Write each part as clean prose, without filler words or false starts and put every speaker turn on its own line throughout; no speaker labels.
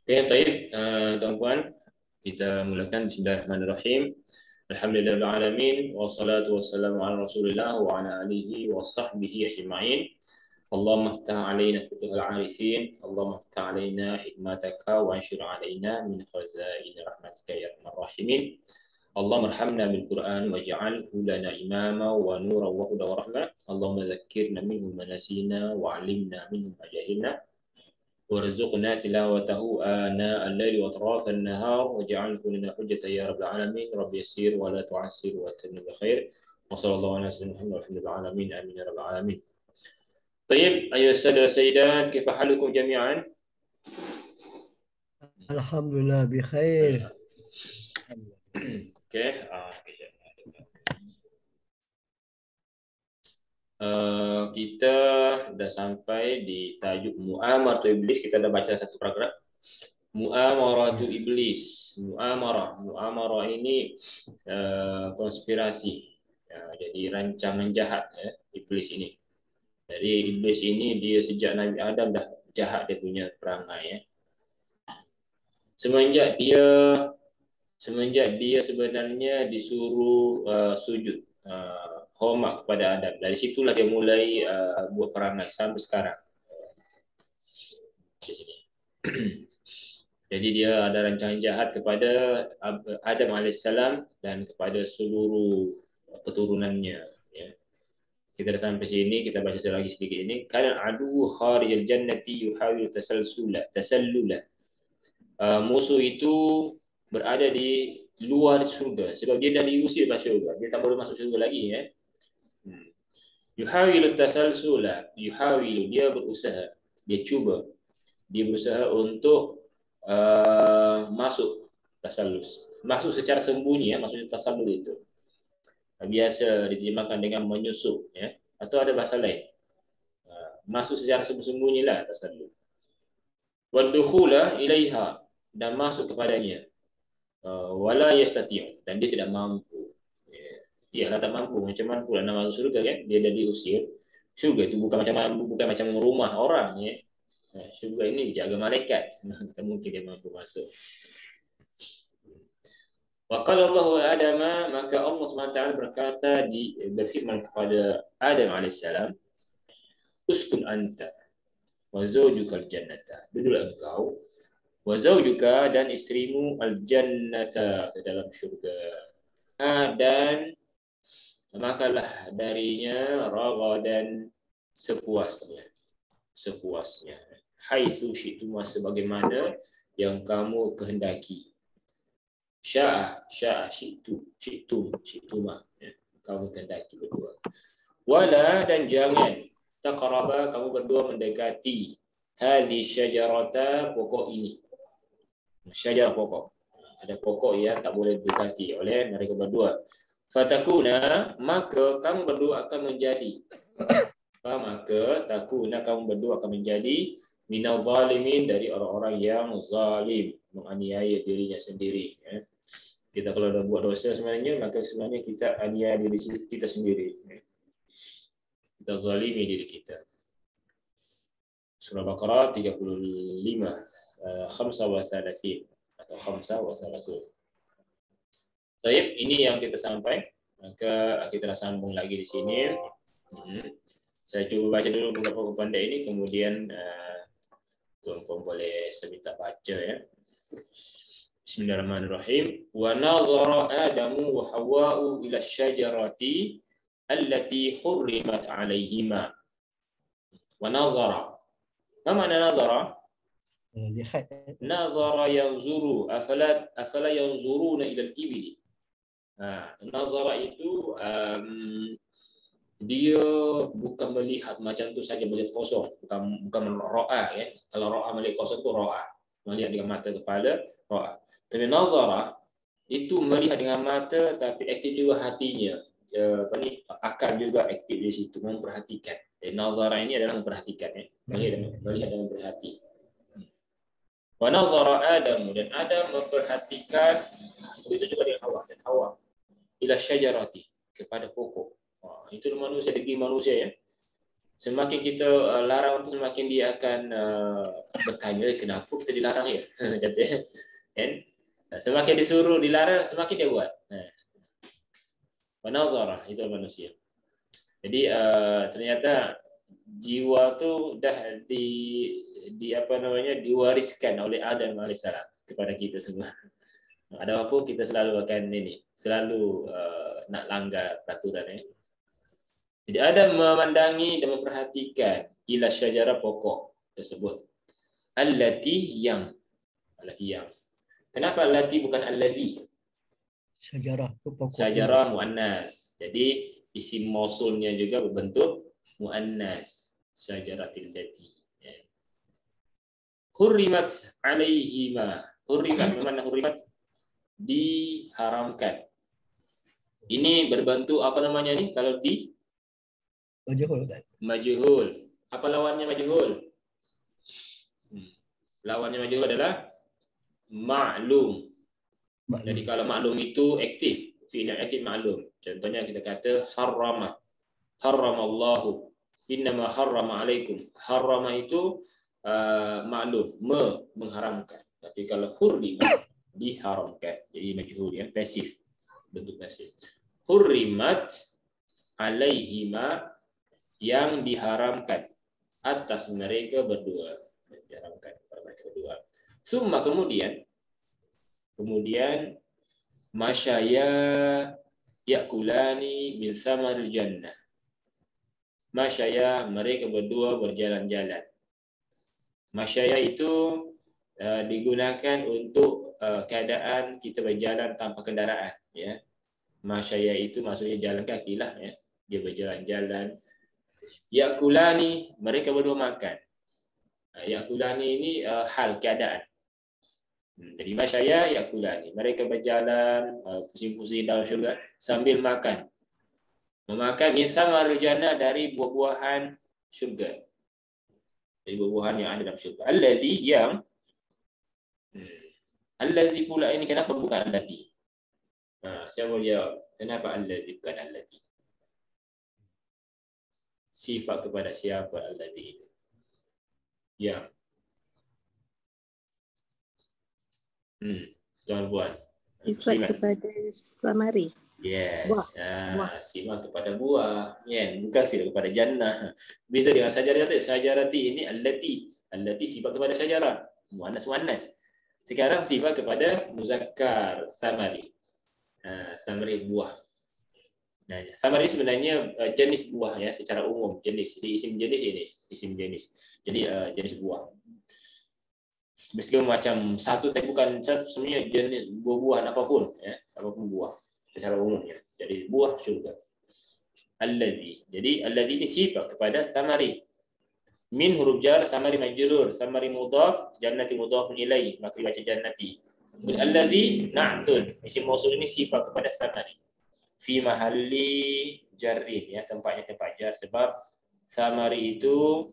Oke, baik, tuan-puan, kita mulakan bismillahirrahmanirrahim. Alhamdulillahirabbil alamin wassalatu wassalamu ala Rasulillah wa ala alihi wa sahbihi ajma'in. Allahumma iftah alaina futuhal arifin, Allahumma iftah alaina hikmataka wa anshur alaina min khazain rahmatika ya arhamar rahimin. Allahumma arhamna bil Qur'an waj'alhu lana imama wa nuran wa hudan wa rahmah. Allahumma dhakkirna minhu ma nasina wa 'allimna minhu ma jahilna. وارزقنا تلاوته آناء الليل وأطراف النهار واجعله لنا حجة يا رب العالمين رب يسير ولا تعسر وأتمم بخير وصلى الله على سيدنا محمد والحمد لله العالمين آمين يا رب العالمين. طيب أيها السادة والسيدات كيف حالكم جميعا؟
Alhamdulillah bi khair.
Oke, kita sudah sampai di tajuk Mu'amaratu Iblis. Kita sudah baca satu paragraf. Mu'amaratu Iblis. Mu'amarah ini konspirasi. Jadi rancangan jahat Iblis ini. Jadi Iblis ini dia sejak Nabi Adam dah jahat dia punya perangai ya. Semenjak dia sebenarnya disuruh sujud hormat kepada Adam. Dari situlah dia mulai buat perangai sampai sekarang. Di sini. Jadi dia ada rancangan jahat kepada Adam alaihissalam dan kepada seluruh keturunannya. Ya. Kita dah sampai sini, kita baca lagi sedikit ini. Kana adu kharijal jannati yuhawil tasallula. Musuh itu berada di luar surga sebab dia dah diusir dari surga. Dia tak boleh masuk surga lagi ya. Yuhawilu tasalsula, yuhawilu dia berusaha, dia cuba. Dia berusaha untuk masuk tasallus. Masuk secara sembunyi ya, maksudnya tasallul itu. Biasa diterjemahkan dengan menyusup ya, atau ada bahasa lain. Masuk secara sembunyi lah tasallul. Wadukhula ilaiha dan masuk kepadanya. Wala yastati' dan dia tidak mampu. Dia tak mampu, macam mana pula nak masuk surga kan? Dia dah diusir. Surga itu bukan macam rumah orang ya. Surga ini dijaga malaikat. Tak mungkin dia mampu masuk. Waqala Allahu Adam, maka Allah SWT berkata berfirman kepada Adam alaihissalam, uskun anta wa zawjukal jannata. Duduklah engkau wa zawjuka dan istrimu al jannata ke dalam syurga. Dan makalah darinya ragadan sepuasnya. Haitsu syi'tum sebagaimana yang kamu kehendaki. Sya'a syi'tuma kamu kehendaki berdua. Wala dan jangan taqraba kamu berdua mendekati hadhi syajarata pokok ini. Syajarah pokok. Ada pokok yang tak boleh didekati oleh mereka berdua. Fatakuna maka kamu berdua akan menjadi kamu berdua akan menjadi minal zalimin dari orang-orang yang zalim, menganiaya dirinya sendiri ya. Kita kalau dah buat dosa sebenarnya maka sebenarnya kita aniaya diri kita sendiri ya. Kita zalimi diri kita. Surah Baqarah 35 35 atau 35. Baik, ini yang kita sampai. Maka kita sambung lagi di sini. Saya coba baca dulu beberapa pandai ini, kemudian tuan-tuan boleh seminta baca ya. Bismillahirrahmanirrahim. Wa nazara Adamu wa Hawwa'u ila syajarati allati hurrimat 'alaihima. Wa nazara. Apa makna nazara?
Lihat.
Nazara yanzuru afala yanzuruna ila al-ibli. Nazara itu dia bukan melihat macam tu saja melihat kosong, bukan ro'a ya. Kalau ro'a melihat kosong tu ro'a, melihat dengan mata kepala ro'a. Tapi nazara itu melihat dengan mata tapi aktif juga hatinya. Akal juga aktif di situ, memperhatikan. Nazara ini adalah memperhatikan ya. Melihat dengan berhati. Wa nazara Adam dan Adam memperhatikan itu juga dengan Hawa dan Hawa ila syajarati kepada pokok. Itu manusia, degil manusia ya. Semakin kita larang tu, semakin dia akan bertanya, kenapa kita dilarang ya? Katanya, kan? Semakin disuruh dilarang, semakin dia buat. Wanazarah, itu manusia. Jadi ternyata jiwa tu dah di apa namanya, diwariskan oleh Adam alaihissalam kepada kita semua. Ada apa kita selalu akan selalu nak langgar peraturan ya. Jadi Adam memandangi dan memperhatikan ila syajarah pokok tersebut. Allati yang. Kenapa allati bukan allazi?
Syajarah itu pokok.
Syajarah muannas. Jadi isim mausulnya juga berbentuk muannas. Syajaratil lati. Hurrimat alaihima. Hurrimat, bagaimana hurrimat? Diharamkan. Ini berbentuk apa namanya nih? Kalau di
Majhul kan?
majhul. Apa lawannya majhul? Lawannya majhul adalah ma'lum. Jadi kalau maklum itu aktif, fi'il aktif maklum. Contohnya kita kata harrama. Harramallahu. Innama harrama alaikum. Harrama itu maklum, mengharamkan. Tapi kalau hurrimat diharamkan. Jadi majhul ya, pasif. Bentuk pasif. Hurrimat alaihima, yang diharamkan atas mereka berdua. Diharamkan kepada mereka berdua. Summa kemudian masyaya yakulani min samaril jannah. Masyaya, mereka berdua berjalan-jalan. Masyaya itu digunakan untuk keadaan kita berjalan tanpa kendaraan ya. Masyaya itu maksudnya jalan kaki lah ya. Dia berjalan-jalan. Yakulani, mereka berdua makan. Yakulani ini hal keadaan. Jadi masyaya yakulani, mereka berjalan pusing-pusing dalam syurga sambil makan. Memakan min samaril jannah, dari buah-buahan syurga. Dari buah-buahan yang ada dalam syurga. Allazi yang allazi pula ini kenapa bukan allati? Siapa jawab? Kenapa allazi bukan allati? Sifat kepada siapa allazi itu? Yang tuan-puan.
Sifat kepada samari.
Yes.
Buah.
Sifat kepada buah. Ya, bukan sifat kepada jannah. Bisa dengan syajarati. Syajarati ini allati. Allati sifat kepada syajarah. Muannas. Sekarang sifat kepada muzakkar, samari. Samari buah. Nah, samari sebenarnya jenis buah ya, secara umum jenis. Jadi isim jenis ini, isim jenis. Jadi jenis buah. Meskipun macam satu, tapi bukan satu, semuanya jenis buah-buahan apapun ya, apapun buah secara umumnya. Jadi buah syurga. Allazi. Jadi allazi ini sifat kepada samari. Min huruf jar, samari majrur, samari mudhaf, jannati mudhaf ilaih, maka dibaca jannati. Allazi na'tun. Isim mausul ini sifat kepada samari. Fi mahalli jarrin ya, tempatnya tempat jar, sebab samari itu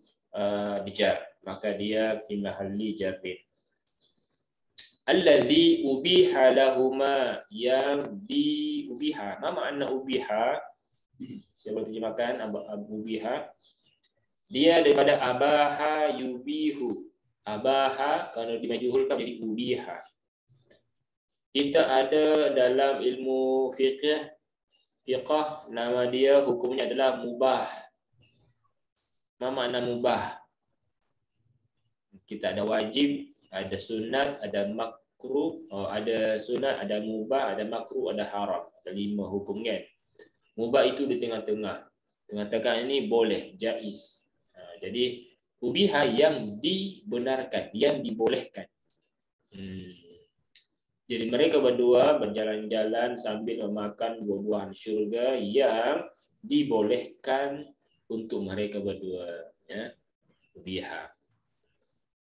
dijar, maka dia fi mahalli jarrin. Allazi ubiha lahuma, yang diubiha. Ma makna ubiha? Siapa terjemahkan ubiha? Dia daripada abaha yubihu. Abaha kalau dimajhulkan jadi ubiha. Kita ada dalam ilmu fiqh nama dia, hukumnya adalah mubah. Ma makna mubah? Kita ada wajib, ada sunat, ada makruh, ada sunat, ada mubah, ada makruh, ada haram. Ada 5 hukum kan. Mubah itu di tengah-tengah. Tengah-tengah ini boleh, jaiz. Jadi ubiha yang dibenarkan, yang dibolehkan. Jadi mereka berdua berjalan-jalan sambil memakan buah-buahan syurga yang dibolehkan untuk mereka berdua. Ya. Ubiha.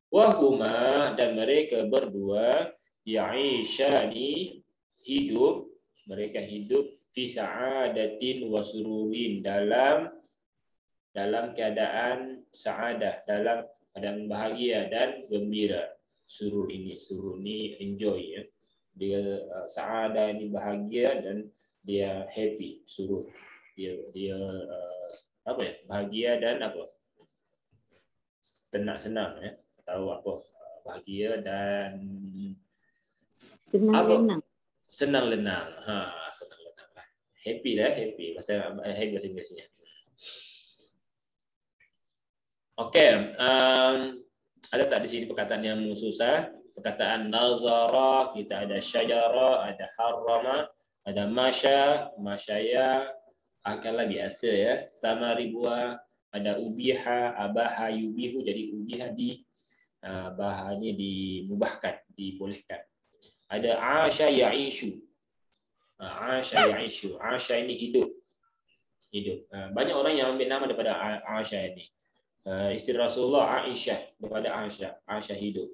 Wahuma, dan mereka berdua ya'ishani, hidup, mereka hidup fi sa'adatin wa sururin, dalam keadaan sa'adah, dalam keadaan bahagia dan gembira. Surur ini enjoy ya. Dia sa'adah ini bahagia dan dia happy, surur. Dia apa ya? Bahagia dan apa? Senang ya. Tahu apa? Bahagia dan
Senang
apa?
lenang.
Senang lenang. Senang lenang. Happy lah, happy. Happy bahasa Inggrisnya. Okey, ada tak di sini perkataan yang susah? Perkataan nazara, kita ada syajara, ada harrama, ada masya, masyaya, akallah biasa ya. Sama ribua, ada ubiha, abaha, yubihu, jadi ubiha bahannya dimubahkan, dibolehkan. Ada asya ya'ishu. Asya ya'ishu. Asya ini hidup. Banyak orang yang ambil nama daripada Asya ini. Isteri Rasulullah Aisyah, daripada Aisyah hidup.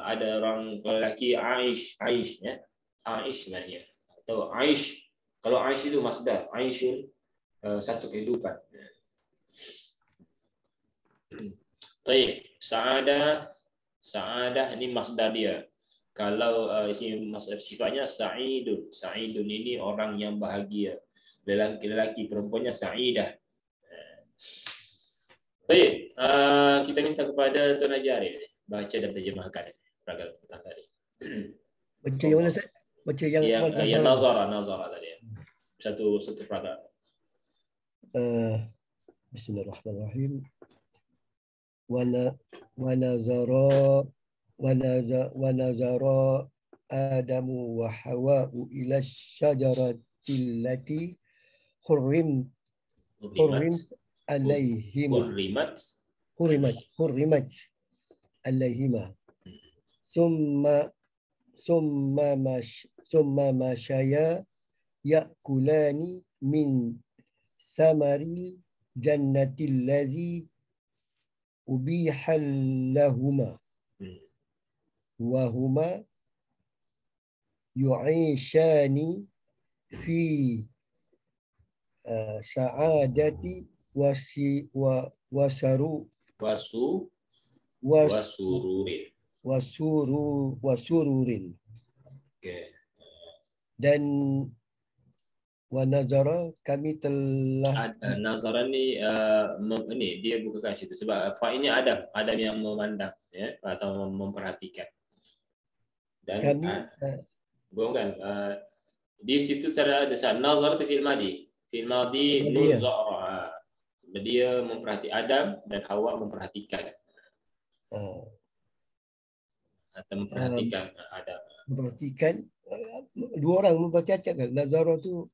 Ada orang lelaki Aish ya. Aish sebenarnya. Atau Aish. Kalau Aish itu masdar, Aishun satu kehidupan. Baik, Sa'adah ini masdar dia. Kalau sifatnya Sa'idun. Sa'idun ini orang yang bahagia. Lelaki perempuannya Sa'idah. Baik, kita minta kepada Tuan Ajari baca dan terjemahkan paragraf pertama tadi.
Baca yang mana Ustaz? Baca yang
nazara tadi. Satu paragraf.
Bismillahirrahmanirrahim. Wa nazara Adamu wa Hawa'u ila syajarati allati hurrimat alaihima. Hurrimat alaihima. Summa masyaya ya'kulani min samaril jannatil ladzi ubihal lahuma wa huma yu'ishani fi sa'adati wasururin.
Okay.
Dan wa nazara, kami telah
nazara ni dia bukan kat situ sebab fa'ilnya Adam yang memandang ya atau memperhatikan. Dan
kami
bukan di situ ada nazar tu fil madi nun zara. Dia memperhati Adam dan Hawa memperhatikan. Atau memperhatikan Adam.
Memperhatikan dua orang memperhatikan. Nazara tu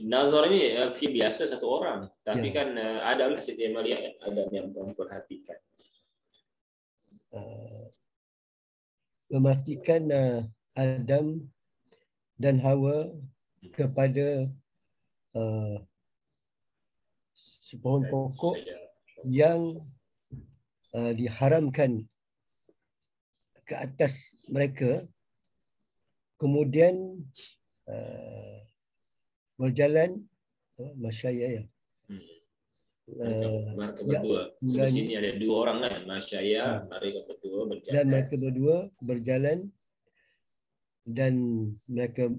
nazar ni fi'il biasa satu orang, tapi kan Adam lah Siti Maria Adam yang memperhatikan.
Memperhatikan Adam dan Hawa kepada sepohon pokok yang diharamkan ke atas mereka, kemudian berjalan masyaya ya.
Mereka berdua. Sebab sini ada dua orang kan, masyaya, mereka berdua berjalan.
Dan mereka berdua berjalan dan mereka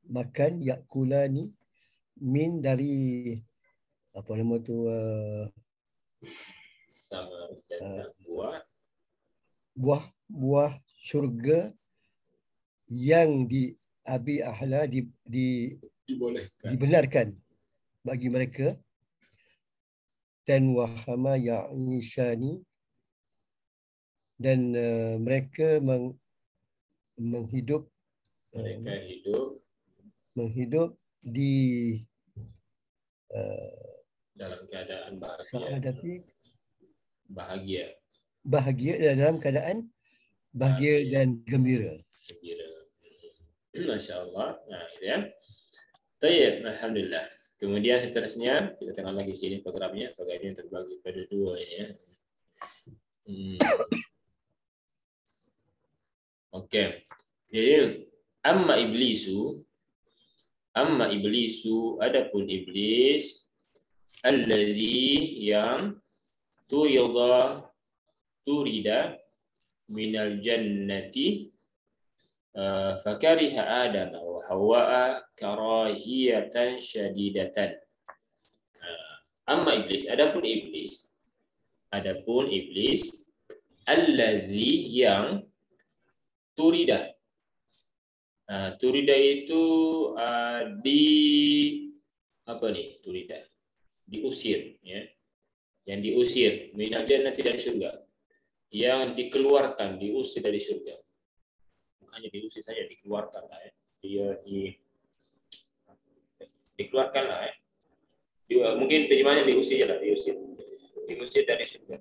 makan yakulani min dari apa nama tu
sama dan
buah syurga yang abi ahla dibenarkan bagi mereka, dan wahama ya'ishani, dan mereka menghidup di
dalam keadaan
bahagia dalam keadaan bahagia dan gembira.
Masya-Allah. Nah, itu ya. Baik, alhamdulillah. Kemudian seterusnya kita tengok lagi sini programnya terbagi pada dua ya. Okey. Jadi amma iblisu adapun iblis alladzi yang turida minal jannati fakariha Adam wa Hawa karahiyatan syadidatan. Amma iblis, adapun iblis allazi yang turida. Turida itu turida diusir, ya. Yang diusir minal jannati dari surga. Yang dikeluarkan, diusir dari surga. Bukannya diusir saja, dikeluarkan lah, ya. Dikeluarkan lah, ya. Mungkin terjemahnya diusir lah, diusir dari surga.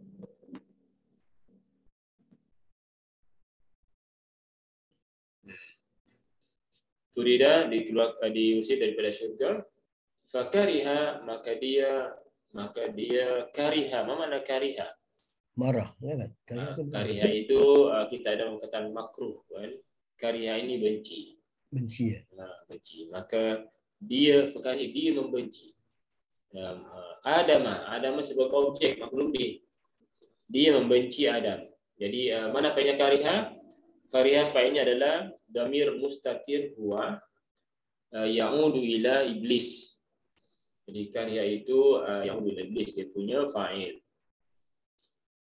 Turida diusir daripada surga. Fakariha, maka dia kariha. Apa makna kariha?
Marah, ya kan?
Kariha itu kita ada perkataan makruh, kan? Kariha ini benci.
Benci, ya.
Benci. Maka dia membenci. Adam sebagai objek makhluk dia membenci Adam. Jadi mana failnya kariha? Kariha failnya adalah damir mustatir huwa ya'udu ila iblis. Jadi kariha itu ya'udu ila iblis, dia punya fa'il.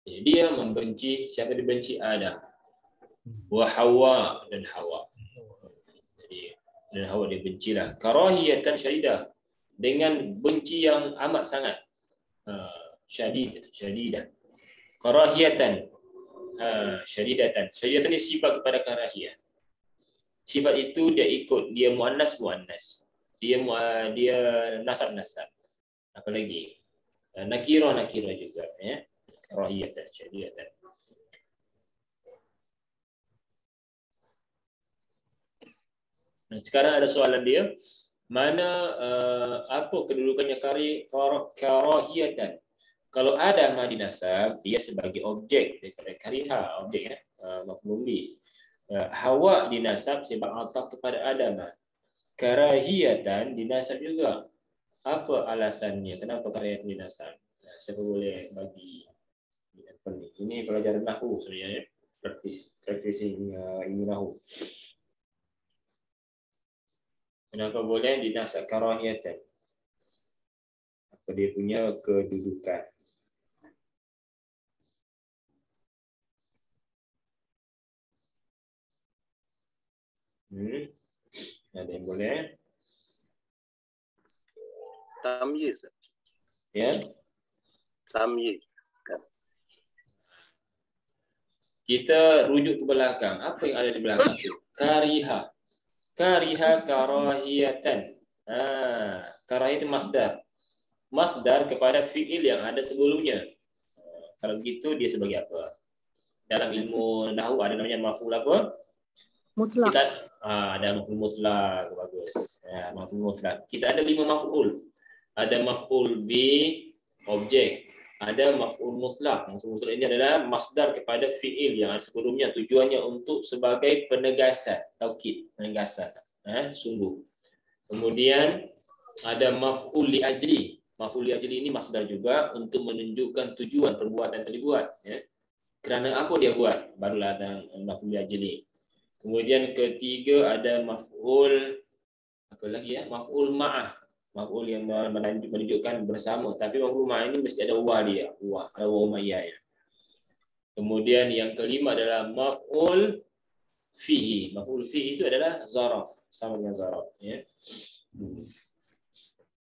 Jadi dia membenci, siapa dibenci? Adam. Wa Hawa, dan Hawa. Jadi dan Hawa dibencilah. Karahiyatan syadidah, dengan benci yang amat sangat. Syadidah. Karahiyatan syadidatan. Syadidatan ini sifat kepada karahiyah. Sifat itu dia muannas. Dia nasab. Apalagi nakirah juga, ya. Karahiyatan syadidatan. Nah, sekarang ada soalan dia, mana apa kedudukannya karahiyatan? Kalau ada ma dinasab, dia sebagai objek daripada kariha, objek, ya, maf'ul bih. Hawa dinasab sebab atak kepada Adam. Karahiyatan dinasab juga. Apa alasannya? Kenapa karahiyatan dinasab? Siapa boleh bagi? Ini pelajaran nahwu sebenarnya, ya. Practicing ilmu nahwu. Kenapa boleh dinasab karahiyatan? Apa dia punya kedudukan? Ada yang boleh?
Tamyiz.
Ya.
Tamyiz.
Kita rujuk ke belakang. Apa yang ada di belakang itu? Kariha karahiyatan. Karahiyah itu masdar kepada fi'il yang ada sebelumnya. Kalau begitu dia sebagai apa? Dalam ilmu nahwu ada namanya maf'ul apa?
Mutlak.
Kita ada maf'ul mutlak, bagus. Maf'ul mutlak. Kita ada 5 maf'ul. Ada maf'ul bi objek. Ada maf'ul mutlak. Maf'ul mutlak ini adalah masdar kepada fi'il yang sebelumnya, tujuannya untuk sebagai penegasan, taukid, penegasan, sungguh. Kemudian ada maf'ul li ajli. Maf'ul li ajli ini masdar juga untuk menunjukkan tujuan perbuatan yang dibuat, ya. Kerana apa dia buat? Barulah ada maf'ul li ajli. Kemudian ketiga ada maf'ul apa lagi, ya? Maf'ul ma'ah. Maf'ul yang menunjukkan bersama, tapi maf'ul ma'ah ini mesti ada wa dia, ada wa umayyah, ya. Kemudian yang kelima adalah maf'ul fihi. Maf'ul fihi itu adalah zaraf, sama dengan zaraf, ya.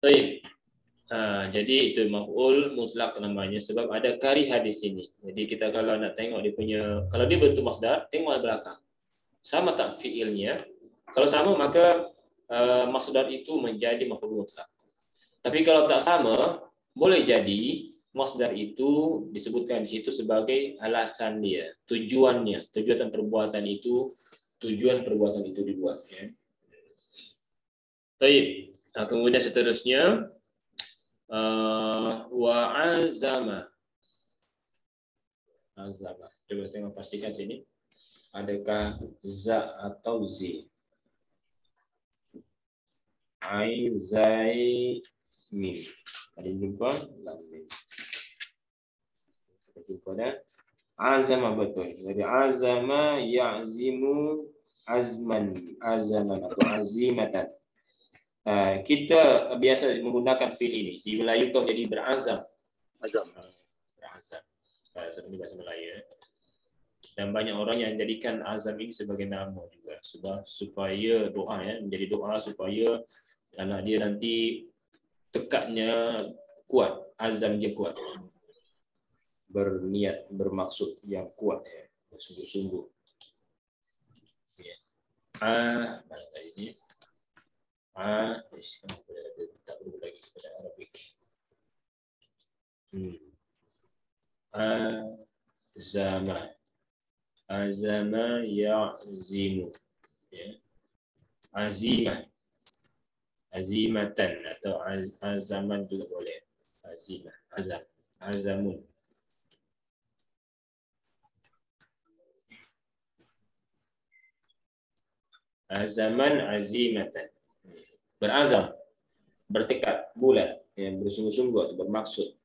Baik. Jadi itu maf'ul mutlak namanya sebab ada kariha di sini. Jadi kita kalau nak tengok dia punya, kalau dia bentuk masdar, tengok di belakang. Sama tak fi'ilnya? Kalau sama maka masdar itu menjadi maf'ul mutlak. Tapi kalau tak sama, boleh jadi masdar itu disebutkan di situ sebagai alasan dia, tujuan perbuatan itu dibuat, ya. Baik. Kemudian seterusnya wa azama. Coba tengok, pastikan sini. Adakah za atau zi? Ain, zai, mim. Ada jumpa? Lam, mim. Kita jumpa dah. Azama betul. Jadi azama ya'zimu azman atau azimatan. Kita biasa menggunakan fi'il ini. Di Melayu kau jadi berazam.
Azam.
Berazam. Azam ini bahasa Melayu. Dan banyak orang yang jadikan azam ini sebagai nama juga. Sebab supaya doa menjadi doa supaya anak dia nanti tekadnya kuat, azam dia kuat. Berniat, bermaksud yang kuat bersungguh-sungguh. Mana tadi ini? Tak perlu lagi kepada Arabik. Azama. Azama ya'zimu. Azimah. Azimatan atau azaman juga boleh. Azimah, azam, azamun. Azaman, azimatan. Berazam, bertekad, bulat, bersungguh-sungguh atau bermaksud,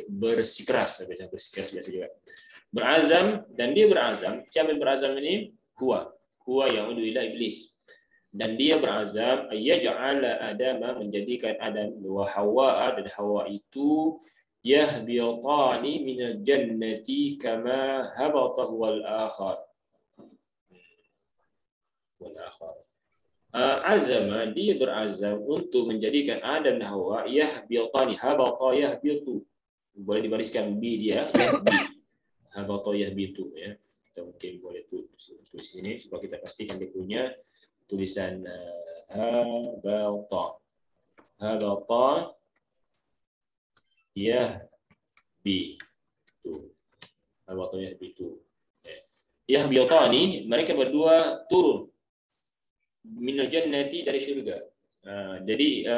bersikeras, bersikeras biasa juga. Berazam, dan dia berazam. Siapa yang berazam ini? Huwa yang ila iblis. Dan dia berazam ayyaj'ala Adama, menjadikan Adam wa Hawa, dan Hawa itu yahbitani minal jannati kama habata wal akhar. Azama, dia berazam untuk menjadikan Adam dan Hawa yahbitani, habata yahbitu. Boleh dibariskan bi dia yahbi. Habata yahbitu ya. Kita mungkin boleh tulis sini supaya kita pastikan dia punya tulisan habata yahbitu. Habata yahbitu. Yahbitani, mereka berdua turun minal jannati, dari syurga. Jadi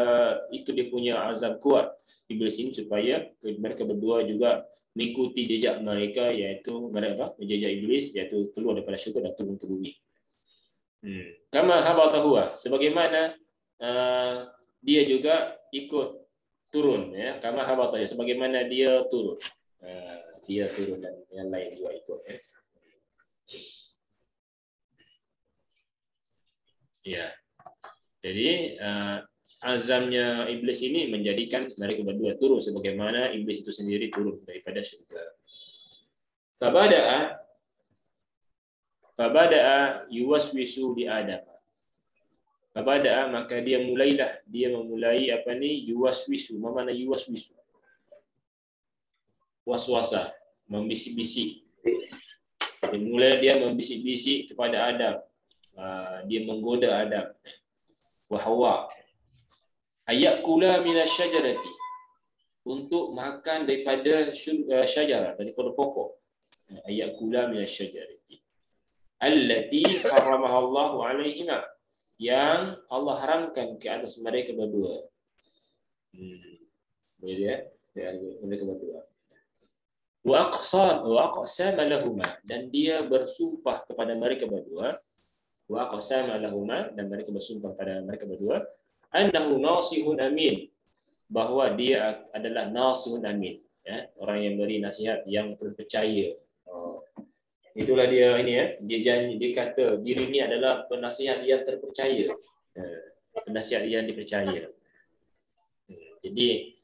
itu dia punya azam kuat iblis ini supaya mereka berdua juga mengikuti jejak mereka, iaitu mereka jejak iblis, iaitu keluar daripada syurga dan turun ke bumi. Kama habata huwa, sebagaimana dia juga ikut turun ya. Kama habata, ya, sebagaimana dia turun. Dia turun dan yang lain juga ikut ya. Ya. Jadi azamnya iblis ini menjadikan mereka berdua turun sebagaimana iblis itu sendiri turun daripada syurga. Fabada'a yuwaswisu di Adam. Fabada'a, maka dia memulai apa ni, yuwaswisu. Apa makna yuwaswisu? Waswasa, membisik-bisik. Dia membisik-bisik kepada Adam. Dia menggoda Adam. Wa Hawa ayakula minasyajarati, untuk makan daripada syajarah, daripada pokok. Ayakula minasyajarati allati haramaha Allahu alaihima, yang Allah haramkan ke atas mereka berdua. Boleh ya? Mereka berdua. Wa aqsama lahuma, dan dia bersumpah kepada mereka berdua. Wa aqsama lahuma, dan mereka bersumpah pada mereka berdua, annahu nasihun amin, bahwa dia adalah nasihun amin, ya, orang yang beri nasihat yang terpercaya. Itulah dia ini ya, dia kata diri ini adalah penasihat yang terpercaya, penasihat yang dipercaya. Jadi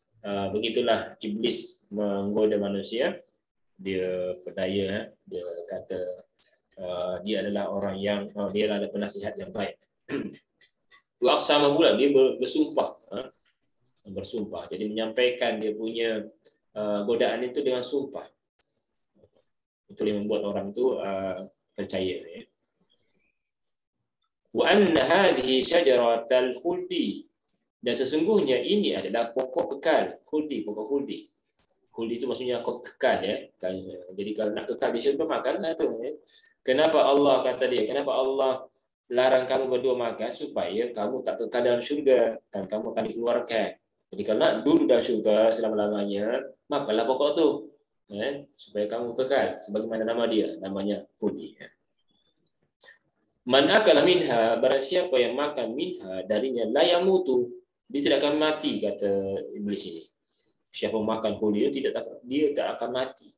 begitulah iblis menggoda manusia. Dia berdaya, dia kata dia adalah orang yang dia adalah penasihat yang baik. Sama pula dia bersumpah, jadi menyampaikan dia punya godaan itu dengan sumpah. Itu yang membuat orang itu percaya ya. Wa anna hadhihi syajaratal khuldi, dan sesungguhnya ini adalah pokok kekal. Pokok khuldi. Khuldi itu maksudnya kekal ya. Jadi kalau nak kekal di syurga, makanlah tu ya. Kenapa Allah kata dia? Kenapa Allah larang kamu berdua makan? Supaya kamu tak kekal dalam syurga, dan kamu akan dikeluarkan. Jadi kalau nak duduk dalam syurga selama-lamanya, makanlah pokok tu. Ya, supaya kamu kekal, sebagaimana nama dia, namanya khuldi ya. Man akala minha, barang siapa yang makan minha, darinya, la yamutu, dia tidak akan mati, kata iblis ini. Siapa makan khuldi dia tak akan mati.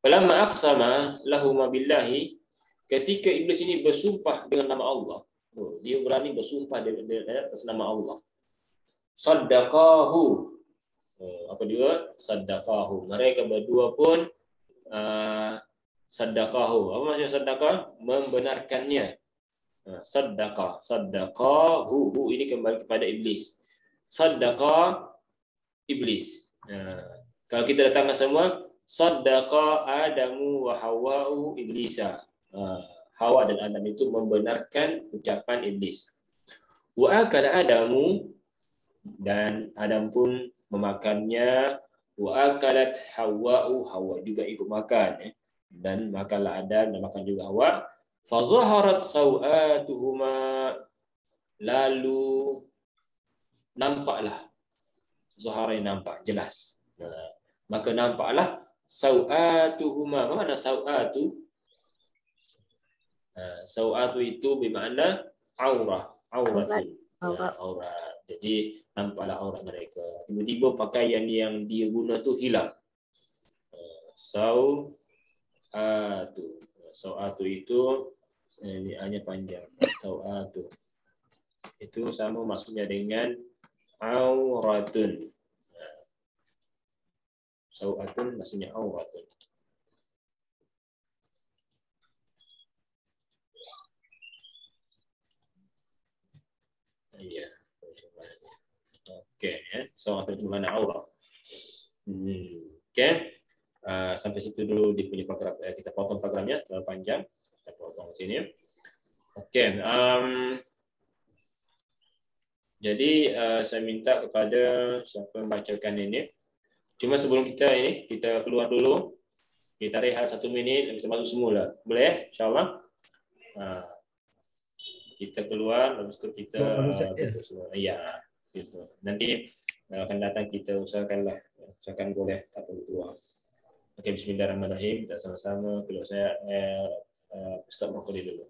Falamma aqsama lahum billahi, ketika iblis ini bersumpah dengan nama Allah, Dia berani bersumpah atas nama Allah. Saddaqahu. Apa dia? Saddaqahu. Mereka berdua pun saddaqahu. Apa maksudnya saddaqah? Membenarkannya. Saddaqahu. Ini kembali kepada iblis. Saddaqa iblis. Kalau kita datangkan semua, saddaqa Adamu wa Hawwa'u iblisa. Hawa dan Adam itu membenarkan ucapan iblis. Wa akala Adamu, dan Adam pun memakannya. Wa akalat Hawwa'u, Hawa juga ikut makan. Dan makanlah Adam dan makan juga Hawa. Fa zaharat sawatuhuma, lalu nampaklah. Zahara nampak jelas. Maka nampaklah sawatuhuma. Apa makna sawatu? Sawatu itu bermakna aurah. Aurat. Jadi nampaklah aurat mereka. Tiba-tiba pakaian yang dia guna tu hilang. Sawatu itu ini hanya panjang. Sawatu itu sama maksudnya dengan auratun. Sawatun maksudnya auratun. Ya. Okey, ya. Sawatun itu mana aurat. Okey. Sampai situ dulu di punya program. Kita potong programnya, terlalu panjang. Kita potong sini. Okey. Jadi saya minta kepada siapa yang membacakan ini. Cuma sebelum kita keluar dulu. Kita rehat 1 minit, bisa masuk semula. Boleh? InsyaAllah. Kita keluar, lepas itu kita tutup semua. Ya, gitu. Nanti akan datang kita usahakanlah. Usahakan boleh tak perlu keluar. Okey, bismillahirrahmanirrahim. Kita sama-sama. Kalau saya Ustaz Mahfudi dulu.